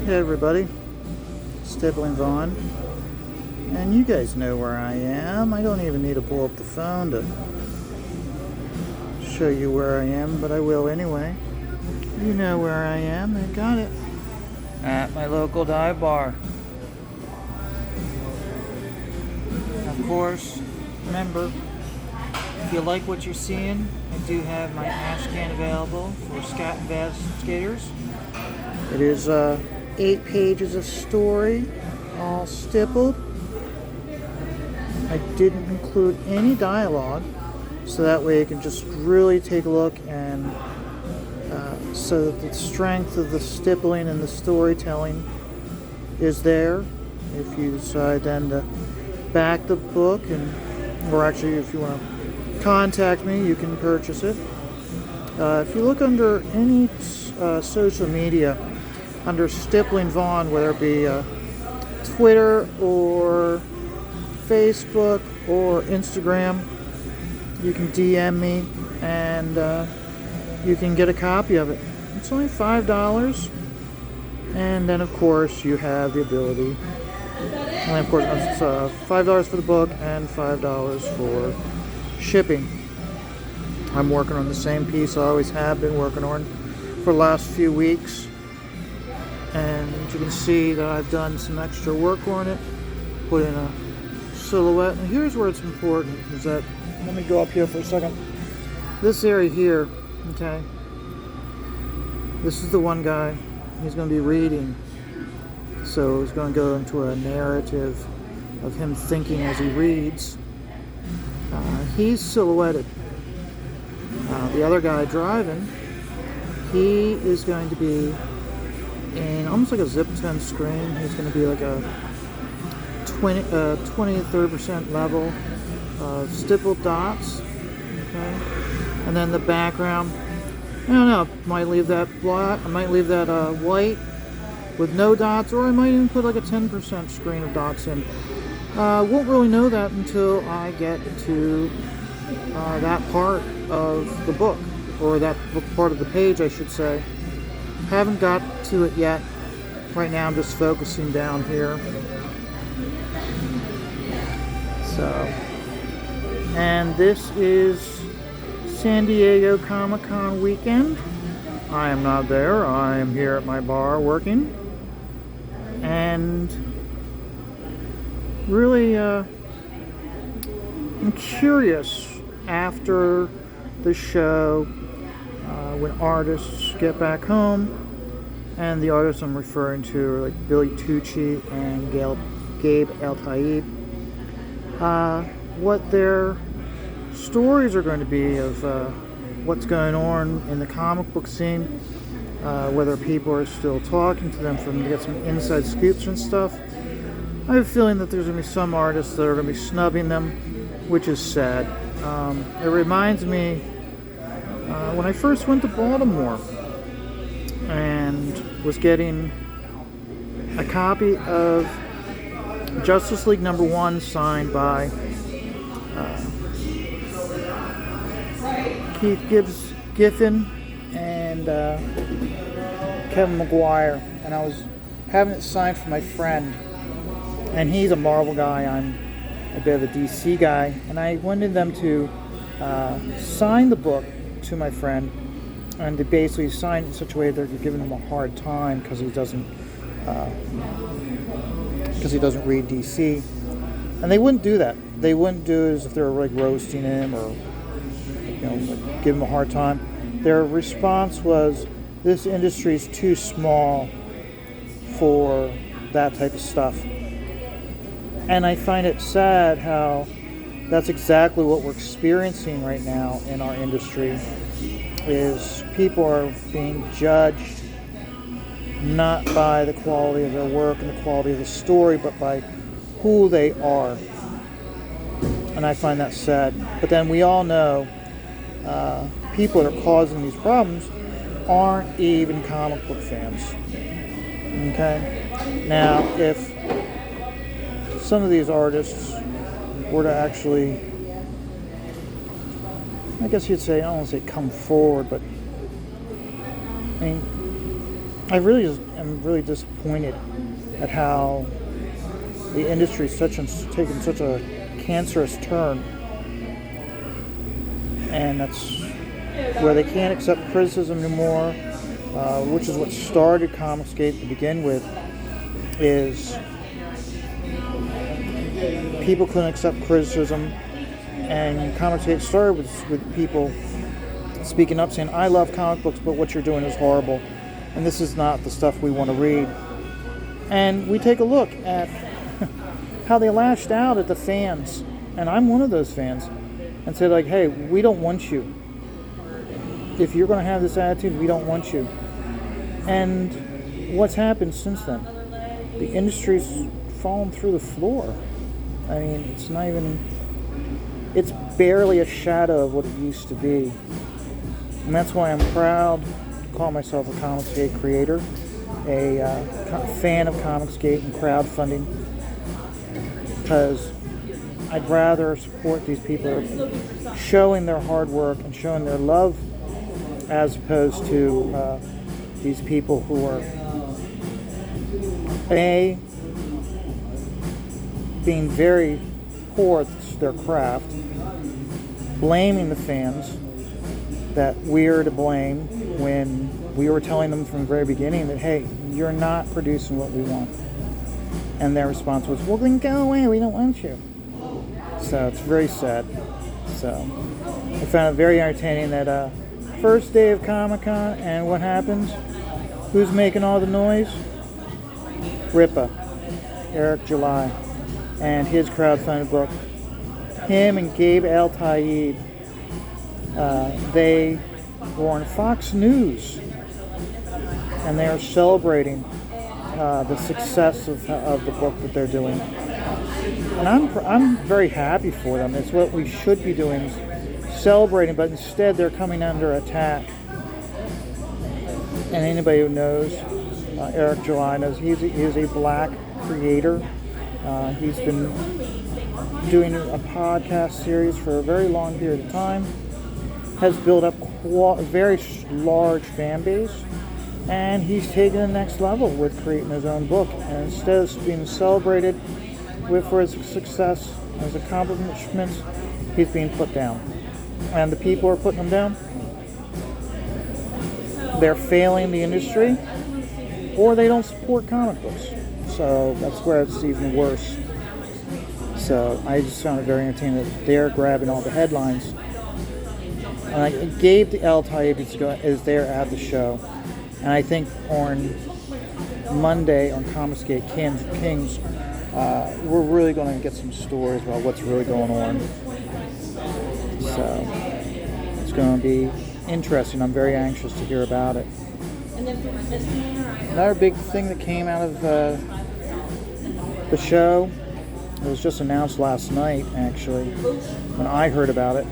Hey everybody, Stippling Vaughn, and you guys know where I am. I don't even need to pull up the phone to show you where I am, but I will anyway. You know where I am, I got it. At my local dive bar. Of course, remember, if you like what you're seeing, I do have my ash can available for scat investigators. It is 8 pages of story, all stippled. I didn't include any dialogue, so that way you can just really take a look and so that the strength of the stippling and the storytelling is there. If you decide then to back the book, or actually if you want to contact me, you can purchase it. If you look under any social media, under Stippling Vaughn, whether it be Twitter or Facebook or Instagram, you can DM me and you can get a copy of it. It's only $5, and then of course you have the ability, and of course it's $5 for the book and $5 for shipping. I'm working on the same piece I always have been working on for the last few weeks, and you can see that I've done some extra work on it, put in a silhouette. And here's where it's important, is that, let me go up here for a second. This area here, okay, this is the one guy, he's going to be reading, so he's going to go into a narrative of him thinking as he reads. He's silhouetted. The other guy driving, he is going to be in almost like a zip 10 screen. He's going to be like a 20 to 30% level of stippled dots. Okay, and then the background, I don't know, might leave that black, I might leave that white with no dots, or I might even put like a 10% screen of dots in. Won't really know that until I get to that part of the book, or that part of the page, I should say. Haven't got to it yet. Right now I'm just focusing down here. So, and this is San Diego Comic-Con weekend. I am not there. I am here at my bar working. And really, I'm curious after the show, when artists get back home, and the artists I'm referring to are like Billy Tucci and Gabe El-Taib, what their stories are going to be of what's going on in the comic book scene, whether people are still talking to them to get some inside scoops and stuff. I have a feeling that there's going to be some artists that are going to be snubbing them, which is sad. It reminds me when I first went to Baltimore and was getting a copy of Justice League #1 signed by Keith Giffen and Kevin Maguire, and I was having it signed for my friend, and he's a Marvel guy, I'm a bit of a DC guy, and I wanted them to sign the book to my friend, and they basically sign it in such a way that they're giving him a hard time because he doesn't read DC. And they wouldn't do that. They wouldn't do it as if they were like roasting him or like give him a hard time. Their response was, this industry is too small for that type of stuff. And I find it sad how that's exactly what we're experiencing right now in our industry, is people are being judged not by the quality of their work and the quality of the story, but by who they are. And I find that sad. But then we all know people that are causing these problems aren't even comic book fans. Okay? Now, if some of these artists were to actually, I guess you'd say, I don't want to say come forward, but I mean, am really disappointed at how the industry is taken such a cancerous turn, and that's where they can't accept criticism anymore, which is what started Comicsgate to begin with. Is people couldn't accept criticism, and Comicsgate started with people speaking up saying, I love comic books, but what you're doing is horrible, and this is not the stuff we want to read. And we take a look at how they lashed out at the fans, and I'm one of those fans, and said, like, hey, we don't want you. If you're going to have this attitude, we don't want you. And what's happened since then? The industry's fallen through the floor. I mean, it's barely a shadow of what it used to be. And that's why I'm proud to call myself a Comicsgate creator, a fan of Comicsgate and crowdfunding, because I'd rather support these people showing their hard work and showing their love, as opposed to these people who are being very poor at their craft, blaming the fans that we're to blame when we were telling them from the very beginning that, hey, you're not producing what we want. And their response was, well, then go away, we don't want you. So it's very sad. So I found it very entertaining that first day of Comic-Con, and what happens? Who's making all the noise? Ripa, Eric July, and his crowdfunded book. Him and Gabe El-Tayeb, they were on Fox News, and they are celebrating the success of the book that they're doing. And I'm very happy for them. It's what we should be doing, is celebrating, but instead they're coming under attack. And anybody who knows Eric July knows he is a black creator. He's been doing a podcast series for a very long period of time, has built up a very large fan base, and he's taken the next level with creating his own book. And instead of being celebrated for his success, his accomplishments, he's being put down. And the people who are putting him down, they're failing the industry, or they don't support comic books. So that's where it's even worse. So I just found it very entertaining that they're grabbing all the headlines. And Gabe El-Tayeb is there at the show. And I think on Monday on Comicsgate Kings, we're really going to get some stories about what's really going on. So it's going to be interesting. I'm very anxious to hear about it. Another big thing that came out of the show, it was just announced last night, actually, when I heard about it,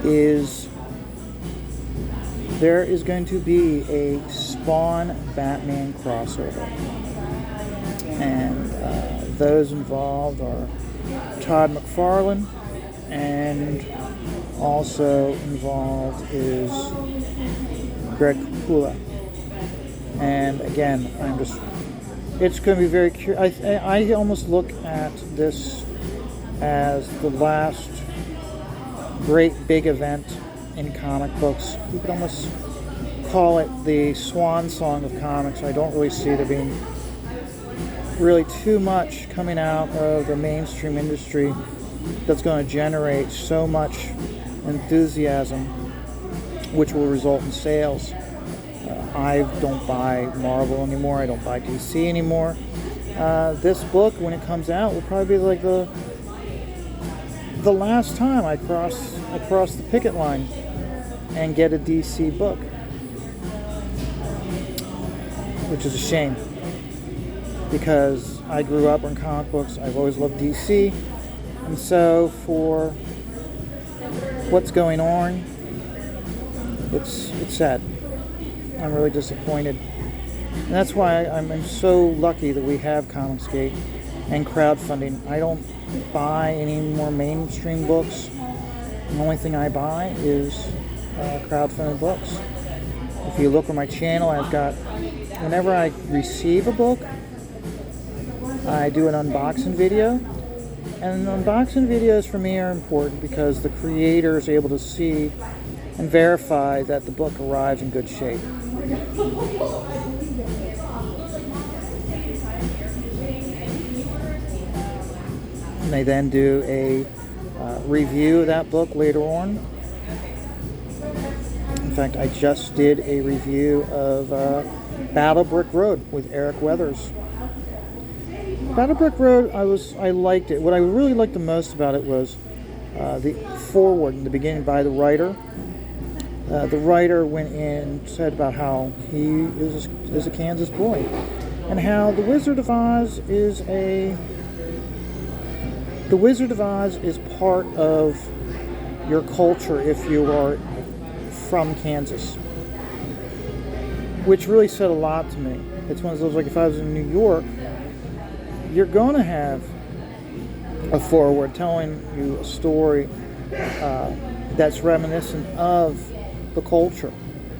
is there is going to be a Spawn Batman crossover. And those involved are Todd McFarlane, and also involved is Greg Capullo. And again, it's going to be very curious. I almost look at this as the last great big event in comic books. You could almost call it the swan song of comics. I don't really see there being really too much coming out of the mainstream industry that's going to generate so much enthusiasm, which will result in sales. I don't buy Marvel anymore. I don't buy DC anymore. This book, when it comes out, will probably be like the last time I cross the picket line and get a DC book, which is a shame, because I grew up on comic books. I've always loved DC, and so for what's going on, it's sad. I'm really disappointed. And that's why I'm so lucky that we have Comicsgate and crowdfunding. I don't buy any more mainstream books. The only thing I buy is crowdfunded books. If you look on my channel, I've got whenever I receive a book, I do an unboxing video. And unboxing videos for me are important because the creator is able to see and verify that the book arrives in good shape. And they then do a review of that book later on. In fact, I just did a review of Battle Brick Road with Eric Weathers. Battle Brick Road, I liked it. What I really liked the most about it was the foreword in the beginning by the writer. The writer went in and said about how he is a Kansas boy, and how the Wizard of Oz is part of your culture if you are from Kansas, which really said a lot to me. It's one of those, like, if I was in New York, you're going to have a foreword telling you a story that's reminiscent of the culture.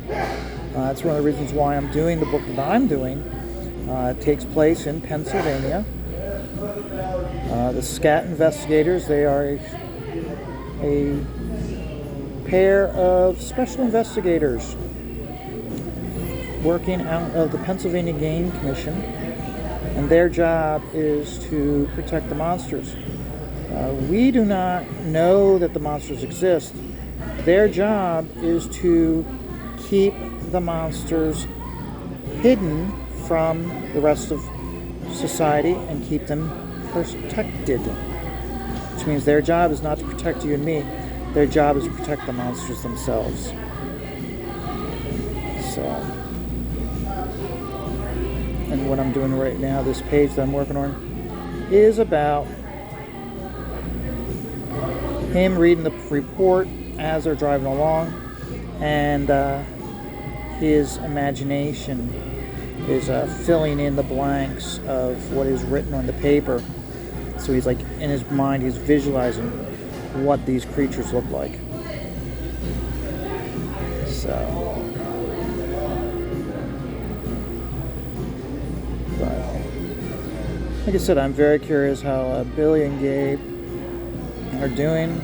That's one of the reasons why I'm doing the book that I'm doing. It takes place in Pennsylvania. The SCAT investigators, they are a pair of special investigators working out of the Pennsylvania Game Commission, and their job is to protect the monsters. We do not know that the monsters exist. Their job is to keep the monsters hidden from the rest of society and keep them protected. Which means their job is not to protect you and me. Their job is to protect the monsters themselves. So, and what I'm doing right now, this page that I'm working on, is about him reading the report as they're driving along, and his imagination is filling in the blanks of what is written on the paper. So he's like, in his mind, he's visualizing what these creatures look like. So, but like I said, I'm very curious how Billy and Gabe are doing.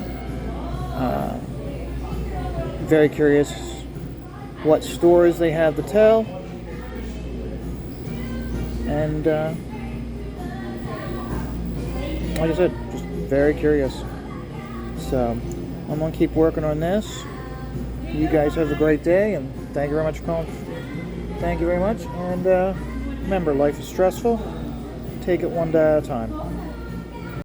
Very curious what stories they have to tell, and like I said, just very curious. So I'm going to keep working on this. You guys have a great day, and thank you very much for calling. Thank you very much, and remember, life is stressful. Take it one day at a time.